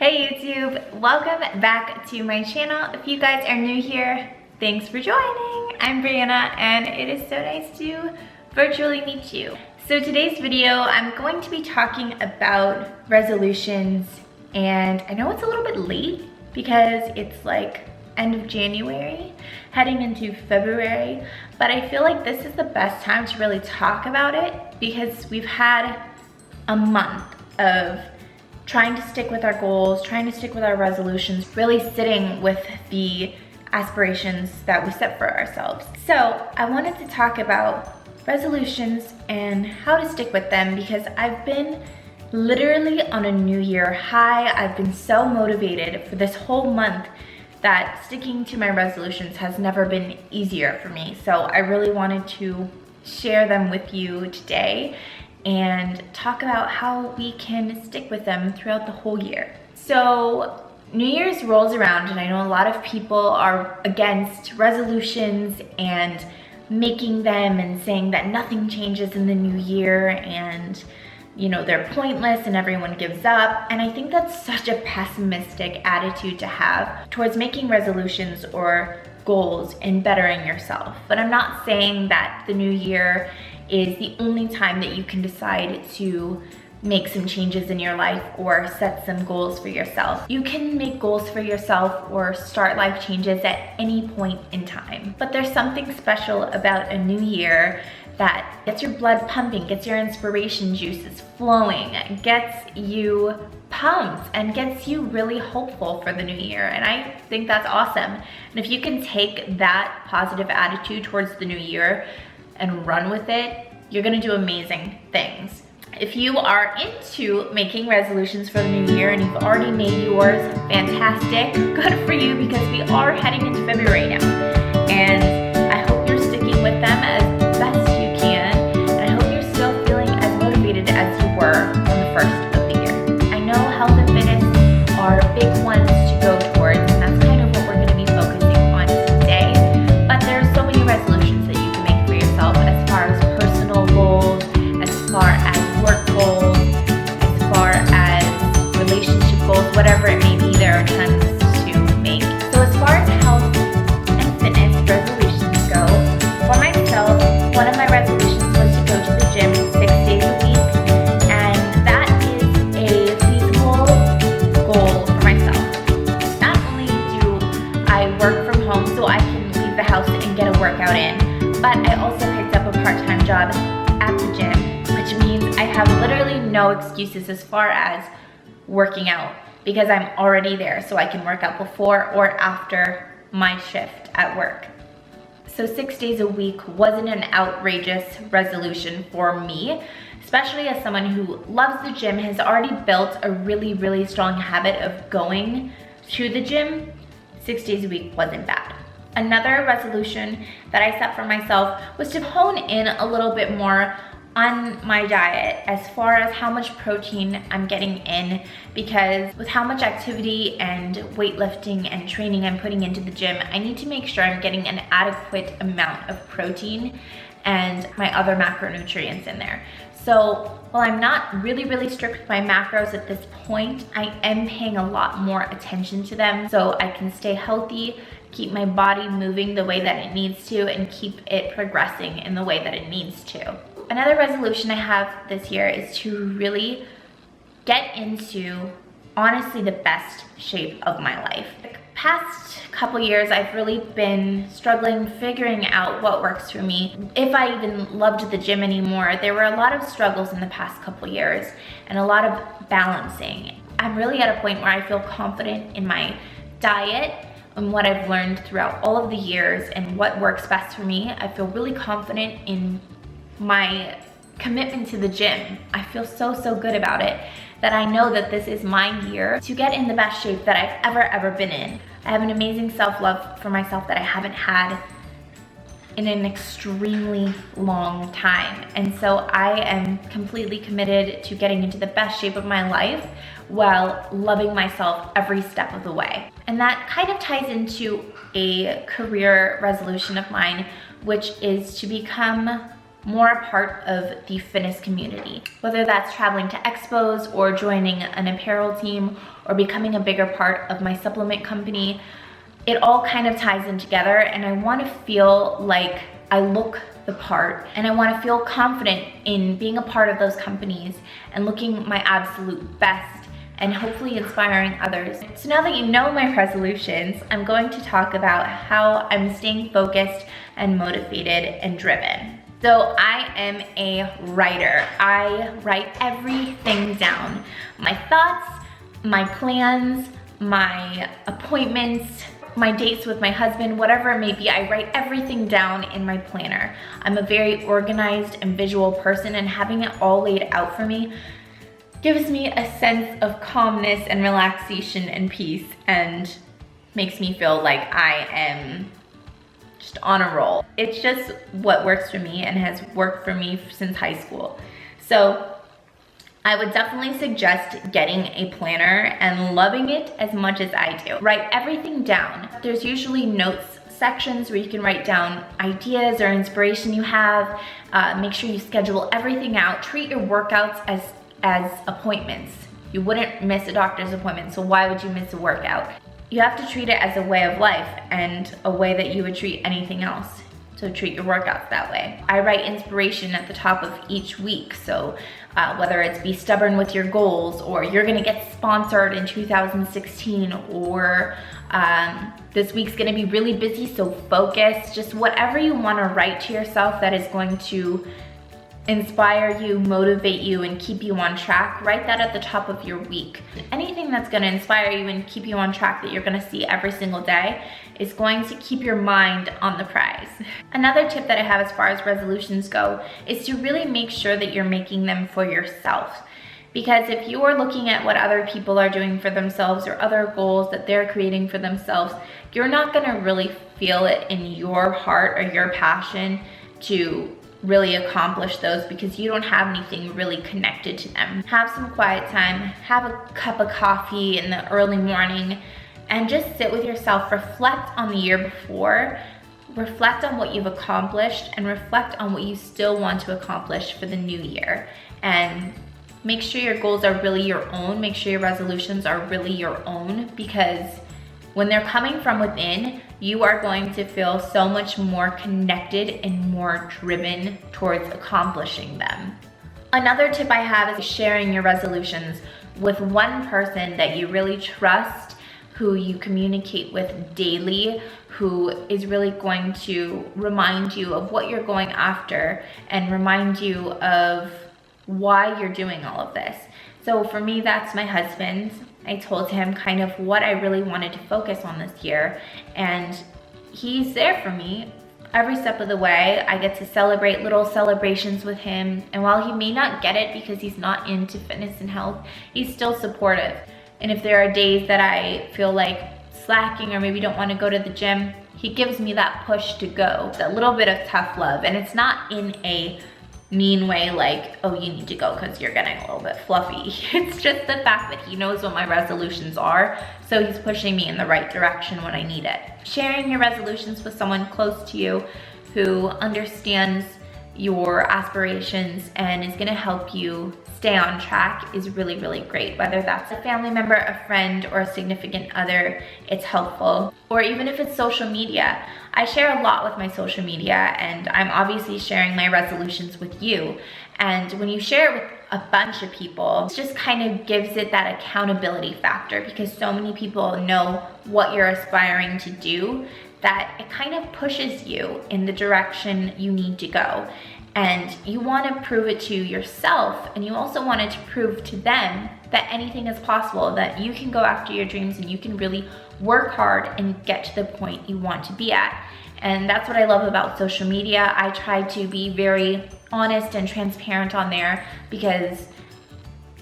Hey YouTube, welcome back to my channel. If you guys are new here, thanks for joining. I'm Brianna and it is so nice to virtually meet you. So today's video, I'm going to be talking about resolutions, and I know it's a little bit late because it's like end of January, heading into February, but I feel like this is the best time to really talk about it because we've had a month of trying to stick with our goals, trying to stick with our resolutions, really sitting with the aspirations that we set for ourselves. So I wanted to talk about resolutions and how to stick with them because I've been literally on a new year high. I've been so motivated for this whole month that sticking to my resolutions has never been easier for me. So I really wanted to share them with you today and talk about how we can stick with them throughout the whole year. So New Year's rolls around and I know a lot of people are against resolutions and making them and saying that nothing changes in the new year and you know they're pointless and everyone gives up. And I think that's such a pessimistic attitude to have towards making resolutions or goals and bettering yourself. But I'm not saying that the new year is the only time that you can decide to make some changes in your life or set some goals for yourself. You can make goals for yourself or start life changes at any point in time. But there's something special about a new year that gets your blood pumping, gets your inspiration juices flowing, gets you pumped and gets you really hopeful for the new year. And I think that's awesome. And if you can take that positive attitude towards the new year and run with it, you're gonna do amazing things. If you are into making resolutions for the new year and you've already made yours, fantastic, good for you because we are heading into February now. And I hope you're sticking with them as best you can. And I hope you're still feeling as motivated as you were on the first of the year. I know health and fitness are big ones to go towards, and that's kind of what we're gonna be focusing on today. But there's so many resolutions that you can make for yourself as far as personal goals, as far as work goals, as far as relationship goals, whatever it may be, there are tons to make. So as far as health and fitness resolutions go, for myself, one of my resolutions was to go to the gym 6 days a week, and that is a feasible goal for myself. Not only do I work from home so I can leave the house and get a workout in, but I also picked up a part-time job at the gym, which means I have literally no excuses as far as working out because I'm already there, so I can work out before or after my shift at work. So 6 days a week wasn't an outrageous resolution for me, especially as someone who loves the gym, has already built a really, really strong habit of going to the gym. 6 days a week wasn't bad. Another resolution that I set for myself was to hone in a little bit more on my diet as far as how much protein I'm getting in, because with how much activity and weightlifting and training I'm putting into the gym, I need to make sure I'm getting an adequate amount of protein and my other macronutrients in there. So while I'm not really strict with my macros at this point, I am paying a lot more attention to them so I can stay healthy, keep my body moving the way that it needs to, and keep it progressing in the way that it needs to. Another resolution I have this year is to really get into, honestly, the best shape of my life. The past couple years, I've really been struggling figuring out what works for me. If I even loved the gym anymore, there were a lot of struggles in the past couple years and a lot of balancing. I'm really at a point where I feel confident in my diet and what I've learned throughout all of the years and what works best for me. I feel really confident in my commitment to the gym. I feel so good about it that I know that this is my year to get in the best shape that I've ever been in. I have an amazing self-love for myself that I haven't had in an extremely long time. And so I am completely committed to getting into the best shape of my life while loving myself every step of the way. And that kind of ties into a career resolution of mine, which is to become more a part of the fitness community, whether that's traveling to expos or joining an apparel team or becoming a bigger part of my supplement company. It all kind of ties in together, and I want to feel like I look the part, and I want to feel confident in being a part of those companies and looking my absolute best and hopefully inspiring others. So now that you know my resolutions, I'm going to talk about how I'm staying focused and motivated and driven. So I am a writer. I write everything down. My thoughts, my plans, my appointments, my dates with my husband, whatever it may be, I write everything down in my planner. I'm a very organized and visual person, and having it all laid out for me gives me a sense of calmness and relaxation and peace, and makes me feel like I am just on a roll. It's just what works for me and has worked for me since high school. So I would definitely suggest getting a planner and loving it as much as I do. Write everything down. There's usually notes sections where you can write down ideas or inspiration you have. Make sure you schedule everything out. Treat your workouts as appointments. You wouldn't miss a doctor's appointment, so why would you miss a workout? You have to treat it as a way of life and a way that you would treat anything else. So treat your workouts that way. I write inspiration at the top of each week. So whether it's be stubborn with your goals, or you're gonna get sponsored in 2016, or this week's gonna be really busy, so focus. Just whatever you wanna write to yourself that is going to inspire you, motivate you, and keep you on track, write that at the top of your week. Anything that's gonna inspire you and keep you on track that you're gonna see every single day is going to keep your mind on the prize. Another tip that I have as far as resolutions go is to really make sure that you're making them for yourself. Because if you are looking at what other people are doing for themselves or other goals that they're creating for themselves, you're not gonna really feel it in your heart or your passion to really accomplish those, because you don't have anything really connected to them. Have some quiet time, have a cup of coffee in the early morning, and just sit with yourself, reflect on the year before, reflect on what you've accomplished, and reflect on what you still want to accomplish for the new year. And make sure your goals are really your own, make sure your resolutions are really your own, because when they're coming from within, you are going to feel so much more connected and more driven towards accomplishing them. Another tip I have is sharing your resolutions with one person that you really trust, who you communicate with daily, who is really going to remind you of what you're going after and remind you of why you're doing all of this. So for me, that's my husband. I told him kind of what I really wanted to focus on this year, and he's there for me every step of the way. I get to celebrate little celebrations with him, and while he may not get it because he's not into fitness and health, he's still supportive. And if there are days that I feel like slacking or maybe don't want to go to the gym, he gives me that push to go. It's a little bit of tough love, and it's not in a mean way like, oh, you need to go because you're getting a little bit fluffy. It's just the fact that he knows what my resolutions are, so he's pushing me in the right direction when I need it. Sharing your resolutions with someone close to you who understands your aspirations and is gonna help you stay on track is really, really great. Whether that's a family member, a friend, or a significant other, it's helpful. Or even if it's social media. I share a lot with my social media, and I'm obviously sharing my resolutions with you. And when you share it with a bunch of people, it just kind of gives it that accountability factor, because so many people know what you're aspiring to do that it kind of pushes you in the direction you need to go. And you want to prove it to yourself, and you also want to prove to them that anything is possible, that you can go after your dreams and you can really work hard and get to the point you want to be at. And that's what I love about social media. I try to be very honest and transparent on there because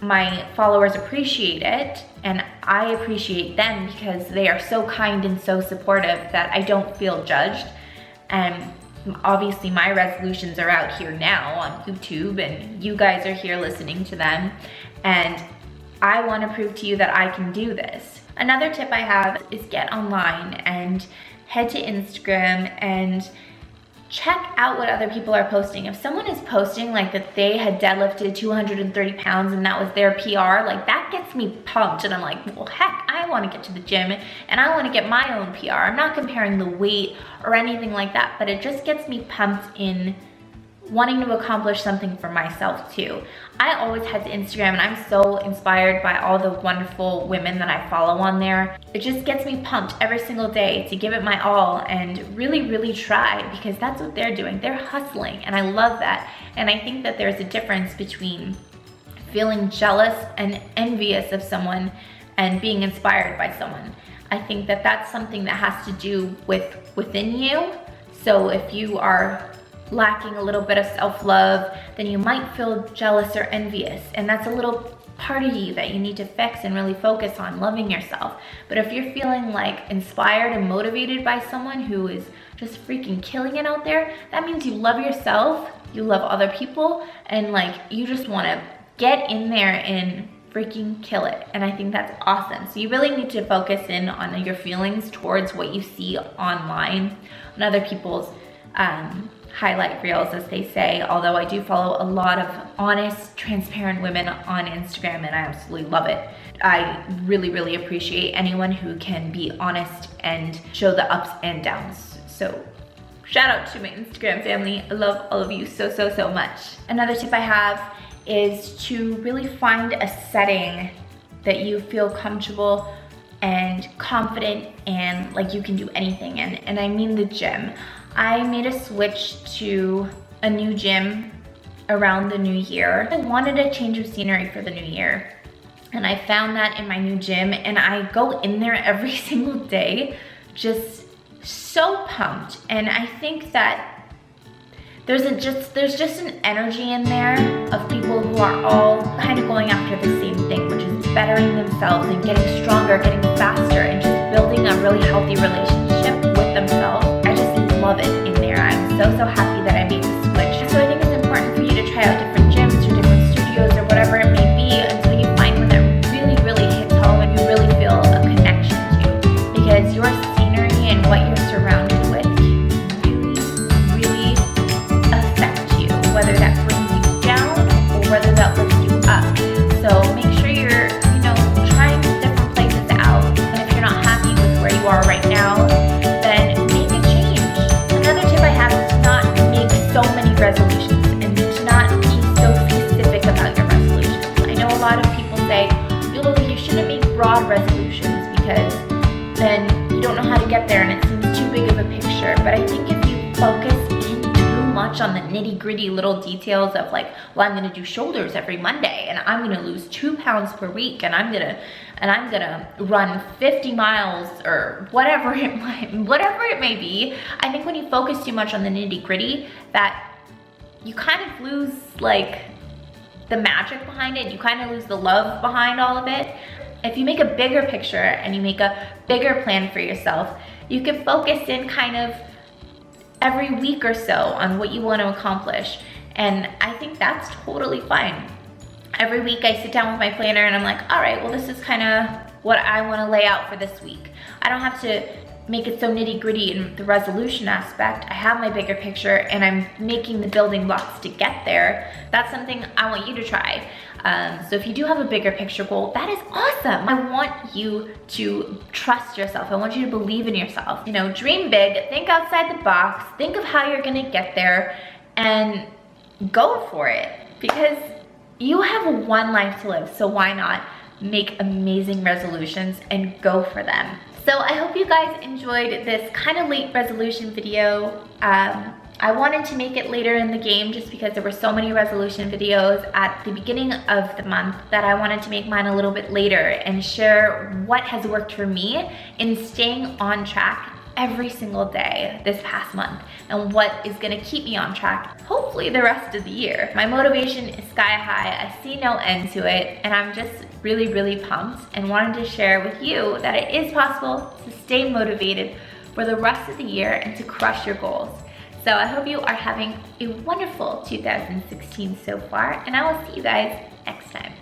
my followers appreciate it, and I appreciate them because they are so kind and so supportive that I don't feel judged. And obviously my resolutions are out here now on YouTube, and you guys are here listening to them, and I want to prove to you that I can do this. Another tip I have is get online and head to Instagram and check out what other people are posting. If someone is posting like that they had deadlifted 230 pounds and that was their PR, like that gets me pumped, and I'm like, well, heck, I want to get to the gym and I want to get my own PR. I'm not comparing the weight or anything like that, but it just gets me pumped in wanting to accomplish something for myself too. I always had Instagram, and I'm so inspired by all the wonderful women that I follow on there. It just gets me pumped every single day to give it my all and really, really try, because that's what they're doing. They're hustling, and I love that. And I think that there's a difference between feeling jealous and envious of someone and being inspired by someone. I think that that's something that has to do with within you. So if you are lacking a little bit of self-love, then you might feel jealous or envious, and that's a little part of you that you need to fix and really focus on loving yourself. But if you're feeling like inspired and motivated by someone who is just freaking killing it out there, that means you love yourself, you love other people, and like you just want to get in there and freaking kill it. And I think that's awesome. So you really need to focus in on your feelings towards what you see online, on other people's highlight reels, as they say, although I do follow a lot of honest, transparent women on Instagram, and I absolutely love it. I really, really appreciate anyone who can be honest and show the ups and downs. So shout out to my Instagram family. I love all of you so, so, so much. Another tip I have is to really find a setting that you feel comfortable and confident and like you can do anything in, and I mean the gym. I made a switch to a new gym around the new year. I wanted a change of scenery for the new year, and I found that in my new gym, and I go in there every single day just so pumped. And I think that there's just an energy in there of people who are all kind of going after the same thing, which is bettering themselves and getting stronger, getting faster, and just building a really healthy relationship with themselves. I just love it in there. I'm so, so happy that I made the switch. So I think it's important for you to try out different gyms or different studios or whatever it may be until you find one that really, really hits home and you really feel a connection to, because your scenery and what you're surrounded with can really, really affect you, whether that brings you down or whether that lifts you up. So make sure you're, trying different places out. And if you're not happy with where you are right now, then make a change. Another tip I have is to not make so many resolutions and to not be so specific about your resolutions. I know a lot of people say, you shouldn't make broad resolutions because then you don't know how to get there and it seems too big of a picture. But I think if you focus in too much on the nitty-gritty little details of like, well, I'm gonna do shoulders every Monday and I'm gonna lose 2 pounds per week and I'm gonna run 50 miles or whatever it may be. I think when you focus too much on the nitty-gritty, that you kind of lose like the magic behind it. You kind of lose the love behind all of it. If you make a bigger picture and you make a bigger plan for yourself, you can focus in kind of every week or so on what you want to accomplish. And I think that's totally fine. Every week I sit down with my planner and I'm like, all right, well, this is kind of what I want to lay out for this week. I don't have to make it so nitty gritty in the resolution aspect. I have my bigger picture and I'm making the building blocks to get there. That's something I want you to try. So if you do have a bigger picture goal, that is awesome. I want you to trust yourself. I want you to believe in yourself. Dream big, think outside the box, think of how you're gonna get there and go for it, because you have one life to live. So why not make amazing resolutions and go for them? So I hope you guys enjoyed this kind of late resolution video. I wanted to make it later in the game just because there were so many resolution videos at the beginning of the month that I wanted to make mine a little bit later and share what has worked for me in staying on track every single day this past month and what is gonna keep me on track, hopefully the rest of the year. My motivation is sky high. I see no end to it, and I'm just really, really pumped and wanted to share with you that it is possible to stay motivated for the rest of the year and to crush your goals. So I hope you are having a wonderful 2016 so far, and I will see you guys next time.